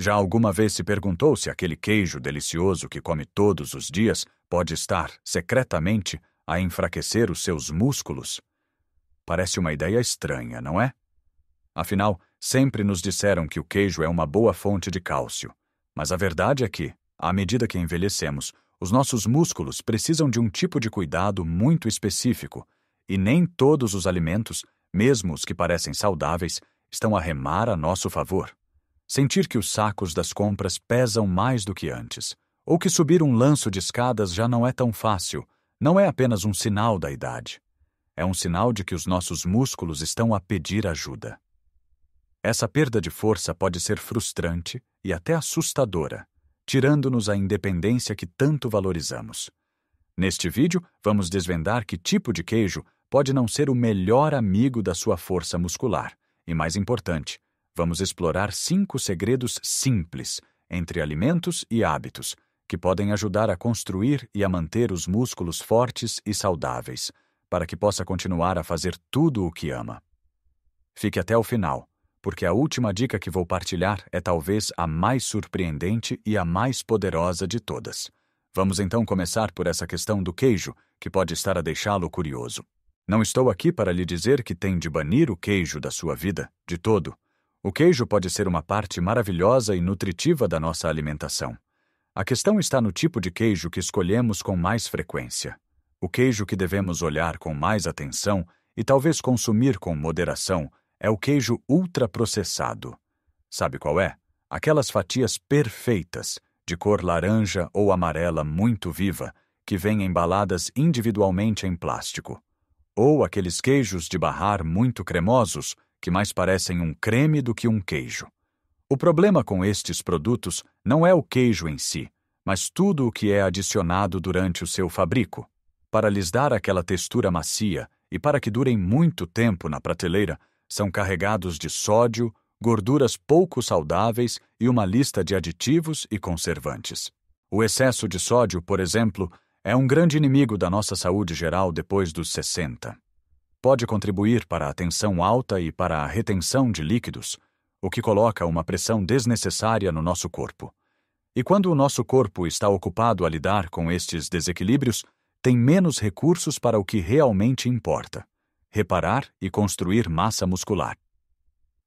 Já alguma vez se perguntou se aquele queijo delicioso que come todos os dias pode estar, secretamente, a enfraquecer os seus músculos? Parece uma ideia estranha, não é? Afinal, sempre nos disseram que o queijo é uma boa fonte de cálcio. Mas a verdade é que, à medida que envelhecemos, os nossos músculos precisam de um tipo de cuidado muito específico, e nem todos os alimentos, mesmo os que parecem saudáveis, estão a remar a nosso favor. Sentir que os sacos das compras pesam mais do que antes, ou que subir um lanço de escadas já não é tão fácil, não é apenas um sinal da idade. É um sinal de que os nossos músculos estão a pedir ajuda. Essa perda de força pode ser frustrante e até assustadora, tirando-nos a independência que tanto valorizamos. Neste vídeo, vamos desvendar que tipo de queijo pode não ser o melhor amigo da sua força muscular. E mais importante, vamos explorar 5 segredos simples entre alimentos e hábitos que podem ajudar a construir e a manter os músculos fortes e saudáveis, para que possa continuar a fazer tudo o que ama. Fique até o final, porque a última dica que vou partilhar é talvez a mais surpreendente e a mais poderosa de todas. Vamos então começar por essa questão do queijo, que pode estar a deixá-lo curioso. Não estou aqui para lhe dizer que tem de banir o queijo da sua vida, de todo. O queijo pode ser uma parte maravilhosa e nutritiva da nossa alimentação. A questão está no tipo de queijo que escolhemos com mais frequência. O queijo que devemos olhar com mais atenção e talvez consumir com moderação é o queijo ultraprocessado. Sabe qual é? Aquelas fatias perfeitas, de cor laranja ou amarela muito viva, que vêm embaladas individualmente em plástico. Ou aqueles queijos de barrar muito cremosos, que mais parecem um creme do que um queijo. O problema com estes produtos não é o queijo em si, mas tudo o que é adicionado durante o seu fabrico. Para lhes dar aquela textura macia e para que durem muito tempo na prateleira, são carregados de sódio, gorduras pouco saudáveis e uma lista de aditivos e conservantes. O excesso de sódio, por exemplo, é um grande inimigo da nossa saúde geral depois dos 60. Pode contribuir para a tensão alta e para a retenção de líquidos, o que coloca uma pressão desnecessária no nosso corpo. E quando o nosso corpo está ocupado a lidar com estes desequilíbrios, tem menos recursos para o que realmente importa: reparar e construir massa muscular.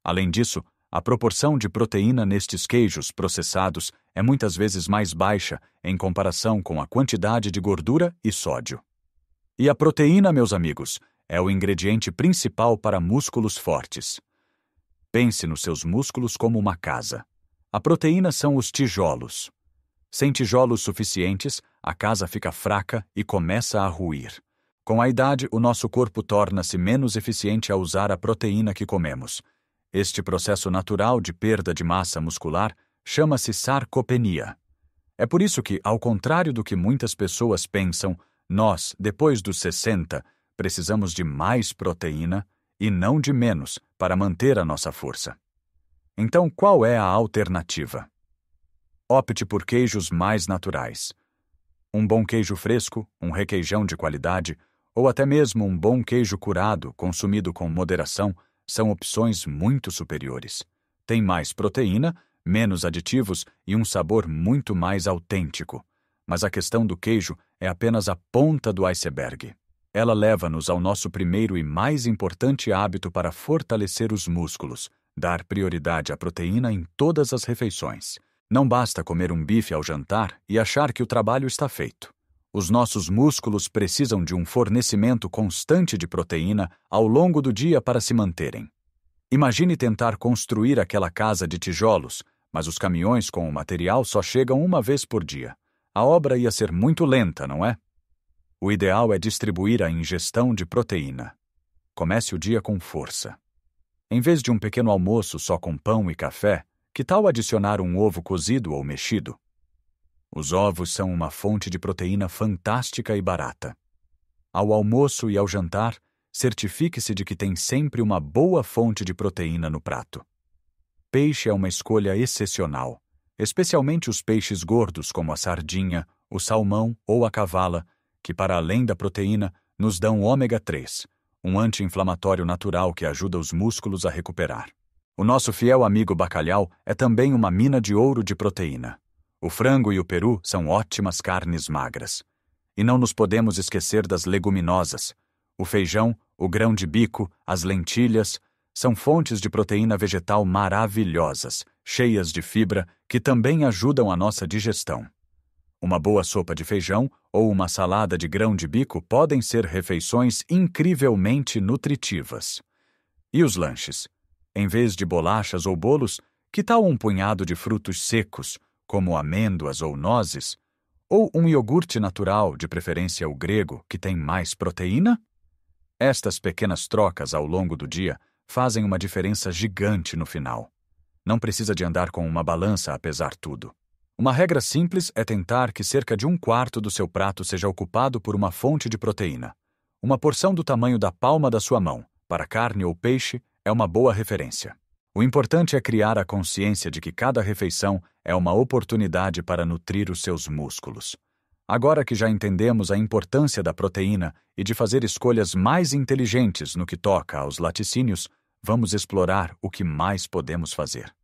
Além disso, a proporção de proteína nestes queijos processados é muitas vezes mais baixa em comparação com a quantidade de gordura e sódio. E a proteína, meus amigos, é o ingrediente principal para músculos fortes. Pense nos seus músculos como uma casa. A proteína são os tijolos. Sem tijolos suficientes, a casa fica fraca e começa a ruir. Com a idade, o nosso corpo torna-se menos eficiente a usar a proteína que comemos. Este processo natural de perda de massa muscular chama-se sarcopenia. É por isso que, ao contrário do que muitas pessoas pensam, nós, depois dos 60, precisamos de mais proteína e não de menos para manter a nossa força. Então, qual é a alternativa? Opte por queijos mais naturais. Um bom queijo fresco, um requeijão de qualidade, ou até mesmo um bom queijo curado, consumido com moderação, são opções muito superiores. Tem mais proteína, menos aditivos e um sabor muito mais autêntico. Mas a questão do queijo é apenas a ponta do iceberg. Ela leva-nos ao nosso primeiro e mais importante hábito para fortalecer os músculos: dar prioridade à proteína em todas as refeições. Não basta comer um bife ao jantar e achar que o trabalho está feito. Os nossos músculos precisam de um fornecimento constante de proteína ao longo do dia para se manterem. Imagine tentar construir aquela casa de tijolos, mas os caminhões com o material só chegam uma vez por dia. A obra ia ser muito lenta, não é? O ideal é distribuir a ingestão de proteína. Comece o dia com força. Em vez de um pequeno almoço só com pão e café, que tal adicionar um ovo cozido ou mexido? Os ovos são uma fonte de proteína fantástica e barata. Ao almoço e ao jantar, certifique-se de que tem sempre uma boa fonte de proteína no prato. Peixe é uma escolha excepcional, especialmente os peixes gordos como a sardinha, o salmão ou a cavala, que para além da proteína, nos dão ômega 3, um anti-inflamatório natural que ajuda os músculos a recuperar. O nosso fiel amigo bacalhau é também uma mina de ouro de proteína. O frango e o peru são ótimas carnes magras. E não nos podemos esquecer das leguminosas. O feijão, o grão de bico, as lentilhas são fontes de proteína vegetal maravilhosas, cheias de fibra, que também ajudam a nossa digestão. Uma boa sopa de feijão ou uma salada de grão de bico podem ser refeições incrivelmente nutritivas. E os lanches? Em vez de bolachas ou bolos, que tal um punhado de frutos secos, como amêndoas ou nozes? Ou um iogurte natural, de preferência o grego, que tem mais proteína? Estas pequenas trocas ao longo do dia fazem uma diferença gigante no final. Não precisa de andar com uma balança a pesar tudo. Uma regra simples é tentar que cerca de 1/4 do seu prato seja ocupado por uma fonte de proteína. Uma porção do tamanho da palma da sua mão, para carne ou peixe, é uma boa referência. O importante é criar a consciência de que cada refeição é uma oportunidade para nutrir os seus músculos. Agora que já entendemos a importância da proteína e de fazer escolhas mais inteligentes no que toca aos laticínios, vamos explorar o que mais podemos fazer.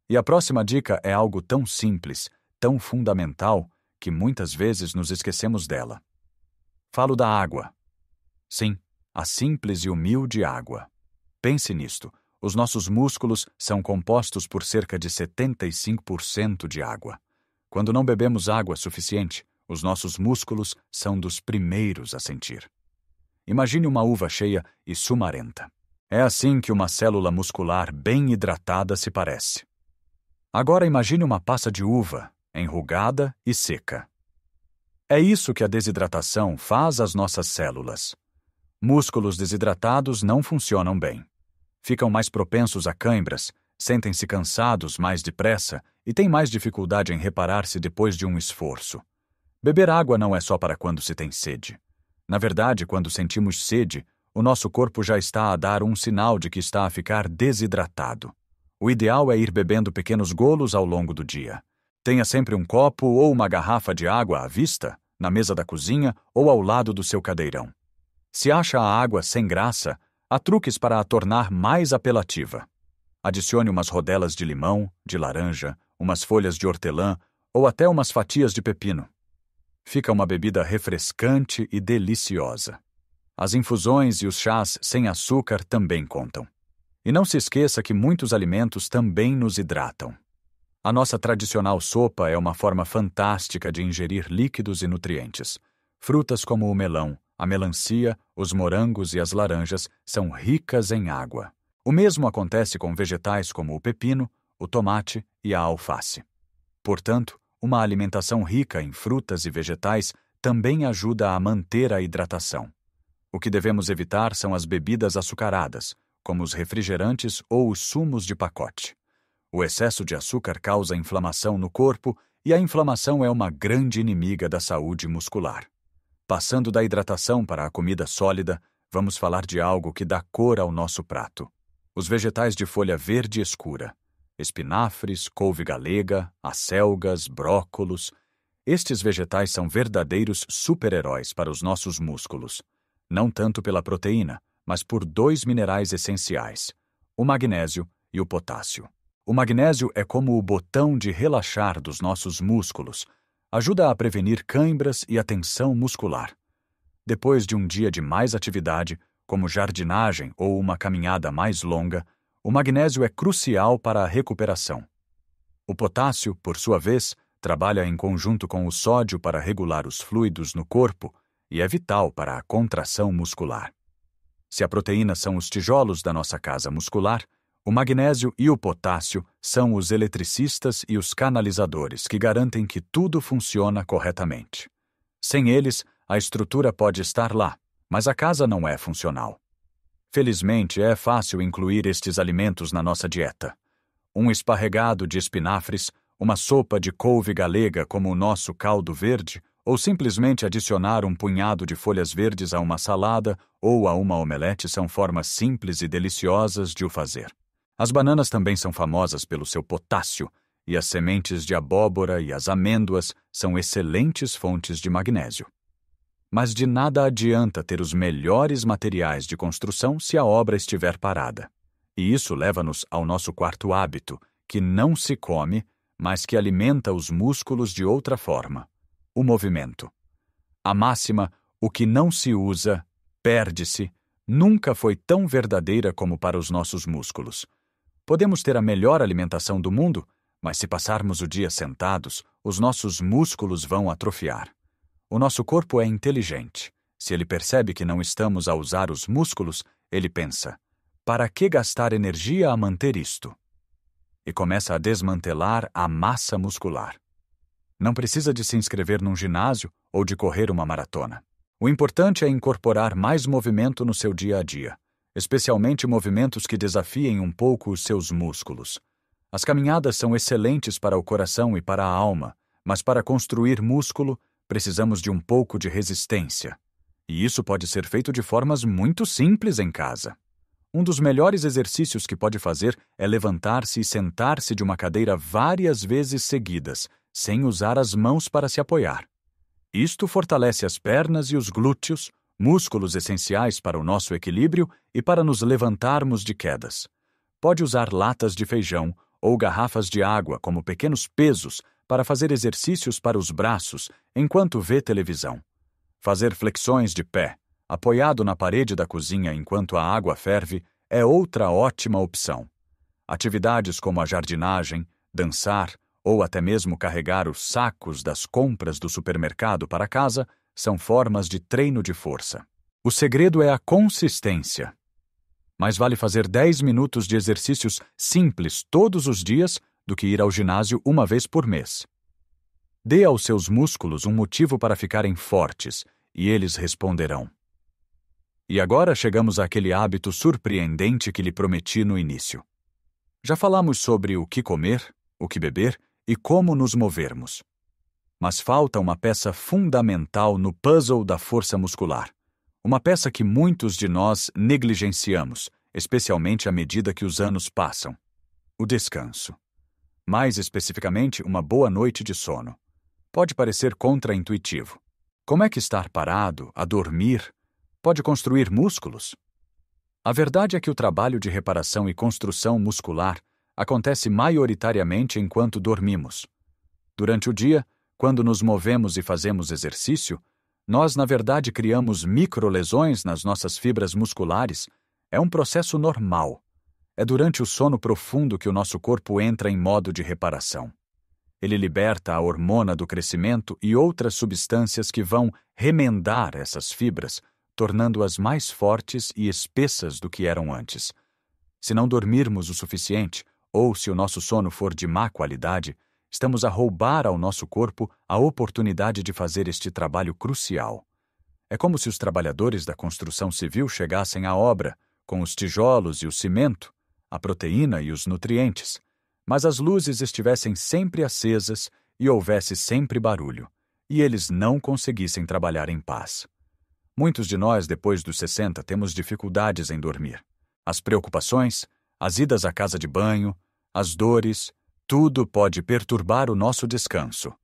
E a próxima dica é algo tão simples, tão fundamental, que muitas vezes nos esquecemos dela. Falo da água. Sim, a simples e humilde água. Pense nisto. Os nossos músculos são compostos por cerca de 75% de água. Quando não bebemos água suficiente, os nossos músculos são dos primeiros a sentir. Imagine uma uva cheia e sumarenta. É assim que uma célula muscular bem hidratada se parece. Agora imagine uma passa de uva, enrugada e seca. É isso que a desidratação faz às nossas células. Músculos desidratados não funcionam bem. Ficam mais propensos a cãibras, sentem-se cansados mais depressa e têm mais dificuldade em reparar-se depois de um esforço. Beber água não é só para quando se tem sede. Na verdade, quando sentimos sede, o nosso corpo já está a dar um sinal de que está a ficar desidratado. O ideal é ir bebendo pequenos golos ao longo do dia. Tenha sempre um copo ou uma garrafa de água à vista, na mesa da cozinha ou ao lado do seu cadeirão. Se acha a água sem graça, há truques para a tornar mais apelativa. Adicione umas rodelas de limão, de laranja, umas folhas de hortelã ou até umas fatias de pepino. Fica uma bebida refrescante e deliciosa. As infusões e os chás sem açúcar também contam. E não se esqueça que muitos alimentos também nos hidratam. A nossa tradicional sopa é uma forma fantástica de ingerir líquidos e nutrientes. Frutas como o melão, a melancia, os morangos e as laranjas são ricas em água. O mesmo acontece com vegetais como o pepino, o tomate e a alface. Portanto, uma alimentação rica em frutas e vegetais também ajuda a manter a hidratação. O que devemos evitar são as bebidas açucaradas, como os refrigerantes ou os sumos de pacote. O excesso de açúcar causa inflamação no corpo e a inflamação é uma grande inimiga da saúde muscular. Passando da hidratação para a comida sólida, vamos falar de algo que dá cor ao nosso prato. Os vegetais de folha verde escura. Espinafres, couve galega, acelgas, brócolos. Estes vegetais são verdadeiros super-heróis para os nossos músculos. Não tanto pela proteína, mas por 2 minerais essenciais, o magnésio e o potássio. O magnésio é como o botão de relaxar dos nossos músculos, ajuda a prevenir cãibras e a tensão muscular. Depois de um dia de mais atividade, como jardinagem ou uma caminhada mais longa, o magnésio é crucial para a recuperação. O potássio, por sua vez, trabalha em conjunto com o sódio para regular os fluidos no corpo e é vital para a contração muscular. Se a proteína são os tijolos da nossa casa muscular, o magnésio e o potássio são os eletricistas e os canalizadores que garantem que tudo funciona corretamente. Sem eles, a estrutura pode estar lá, mas a casa não é funcional. Felizmente, é fácil incluir estes alimentos na nossa dieta. Um esparregado de espinafres, uma sopa de couve galega como o nosso caldo verde, ou simplesmente adicionar um punhado de folhas verdes a uma salada ou a uma omelete são formas simples e deliciosas de o fazer. As bananas também são famosas pelo seu potássio, e as sementes de abóbora e as amêndoas são excelentes fontes de magnésio. Mas de nada adianta ter os melhores materiais de construção se a obra estiver parada. E isso leva-nos ao nosso quarto hábito, que não se come, mas que alimenta os músculos de outra forma: o movimento. A máxima, o que não se usa, perde-se, nunca foi tão verdadeira como para os nossos músculos. Podemos ter a melhor alimentação do mundo, mas se passarmos o dia sentados, os nossos músculos vão atrofiar. O nosso corpo é inteligente. Se ele percebe que não estamos a usar os músculos, ele pensa: para que gastar energia a manter isto? E começa a desmantelar a massa muscular. Não precisa de se inscrever num ginásio ou de correr uma maratona. O importante é incorporar mais movimento no seu dia a dia, especialmente movimentos que desafiem um pouco os seus músculos. As caminhadas são excelentes para o coração e para a alma, mas para construir músculo, precisamos de um pouco de resistência. E isso pode ser feito de formas muito simples em casa. Um dos melhores exercícios que pode fazer é levantar-se e sentar-se de uma cadeira várias vezes seguidas, sem usar as mãos para se apoiar. Isto fortalece as pernas e os glúteos, músculos essenciais para o nosso equilíbrio e para nos levantarmos de quedas. Pode usar latas de feijão ou garrafas de água como pequenos pesos para fazer exercícios para os braços enquanto vê televisão. Fazer flexões de pé, apoiado na parede da cozinha enquanto a água ferve, é outra ótima opção. Atividades como a jardinagem, dançar ou até mesmo carregar os sacos das compras do supermercado para casa são formas de treino de força. O segredo é a consistência. Mais vale fazer 10 minutos de exercícios simples todos os dias do que ir ao ginásio uma vez por mês. Dê aos seus músculos um motivo para ficarem fortes, e eles responderão. E agora chegamos àquele hábito surpreendente que lhe prometi no início. Já falamos sobre o que comer, o que beber e como nos movermos. Mas falta uma peça fundamental no puzzle da força muscular. Uma peça que muitos de nós negligenciamos, especialmente à medida que os anos passam. O descanso. Mais especificamente, uma boa noite de sono. Pode parecer contraintuitivo. Como é que estar parado, a dormir, pode construir músculos? A verdade é que o trabalho de reparação e construção muscular acontece maioritariamente enquanto dormimos. Durante o dia, quando nos movemos e fazemos exercício, nós, na verdade, criamos microlesões nas nossas fibras musculares. É um processo normal. É durante o sono profundo que o nosso corpo entra em modo de reparação. Ele liberta a hormona do crescimento e outras substâncias que vão remendar essas fibras, tornando-as mais fortes e espessas do que eram antes. Se não dormirmos o suficiente, ou se o nosso sono for de má qualidade, estamos a roubar ao nosso corpo a oportunidade de fazer este trabalho crucial. É como se os trabalhadores da construção civil chegassem à obra, com os tijolos e o cimento, a proteína e os nutrientes, mas as luzes estivessem sempre acesas e houvesse sempre barulho, e eles não conseguissem trabalhar em paz. Muitos de nós, depois dos 60, temos dificuldades em dormir. As preocupações, as idas à casa de banho, as dores, tudo pode perturbar o nosso descanso.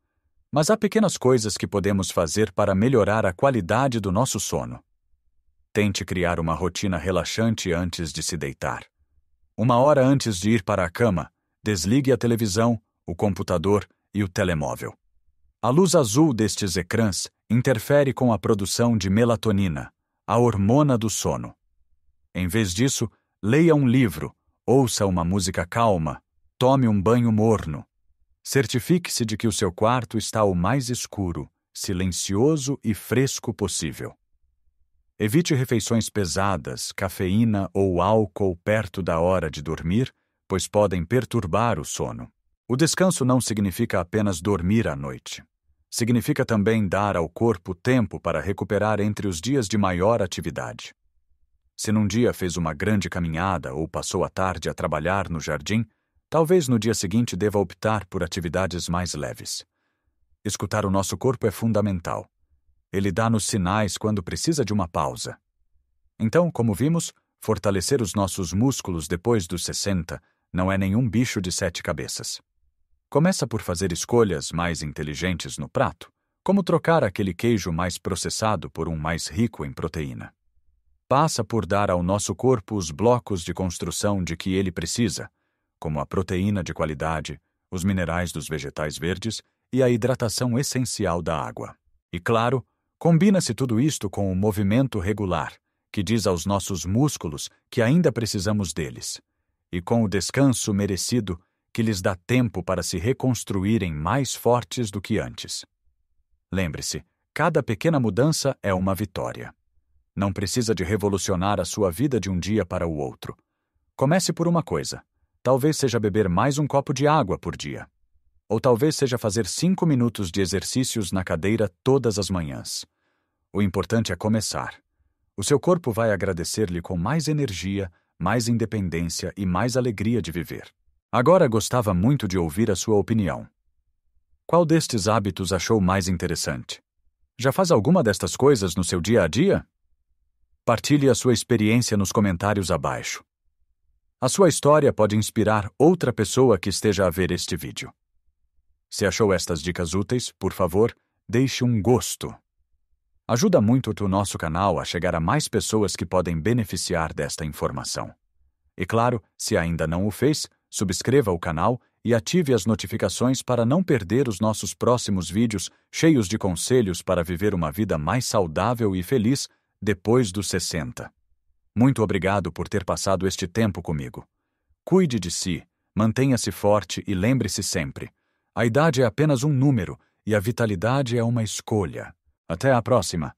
Mas há pequenas coisas que podemos fazer para melhorar a qualidade do nosso sono. Tente criar uma rotina relaxante antes de se deitar. 1 hora antes de ir para a cama, desligue a televisão, o computador e o telemóvel. A luz azul destes ecrãs interfere com a produção de melatonina, a hormona do sono. Em vez disso, leia um livro, ouça uma música calma, tome um banho morno. Certifique-se de que o seu quarto está o mais escuro, silencioso e fresco possível. Evite refeições pesadas, cafeína ou álcool perto da hora de dormir, pois podem perturbar o sono. O descanso não significa apenas dormir à noite. Significa também dar ao corpo tempo para recuperar entre os dias de maior atividade. Se num dia fez uma grande caminhada ou passou a tarde a trabalhar no jardim, talvez no dia seguinte deva optar por atividades mais leves. Escutar o nosso corpo é fundamental. Ele dá-nos sinais quando precisa de uma pausa. Então, como vimos, fortalecer os nossos músculos depois dos 60 não é nenhum bicho de 7 cabeças. Começa por fazer escolhas mais inteligentes no prato, como trocar aquele queijo mais processado por um mais rico em proteína. passa por dar ao nosso corpo os blocos de construção de que ele precisa, como a proteína de qualidade, os minerais dos vegetais verdes e a hidratação essencial da água. E claro, combina-se tudo isto com o movimento regular, que diz aos nossos músculos que ainda precisamos deles, e com o descanso merecido que lhes dá tempo para se reconstruírem mais fortes do que antes. Lembre-se, cada pequena mudança é uma vitória. Não precisa de revolucionar a sua vida de um dia para o outro. Comece por uma coisa. Talvez seja beber mais um copo de água por dia. Ou talvez seja fazer 5 minutos de exercícios na cadeira todas as manhãs. O importante é começar. O seu corpo vai agradecer-lhe com mais energia, mais independência e mais alegria de viver. Agora gostava muito de ouvir a sua opinião. Qual destes hábitos achou mais interessante? Já faz alguma destas coisas no seu dia a dia? Partilhe a sua experiência nos comentários abaixo. A sua história pode inspirar outra pessoa que esteja a ver este vídeo. Se achou estas dicas úteis, por favor, deixe um gosto. Ajuda muito o nosso canal a chegar a mais pessoas que podem beneficiar desta informação. E claro, se ainda não o fez, subscreva o canal e ative as notificações para não perder os nossos próximos vídeos cheios de conselhos para viver uma vida mais saudável e feliz depois dos 60. Muito obrigado por ter passado este tempo comigo. Cuide de si, mantenha-se forte e lembre-se sempre: a idade é apenas um número e a vitalidade é uma escolha. Até a próxima!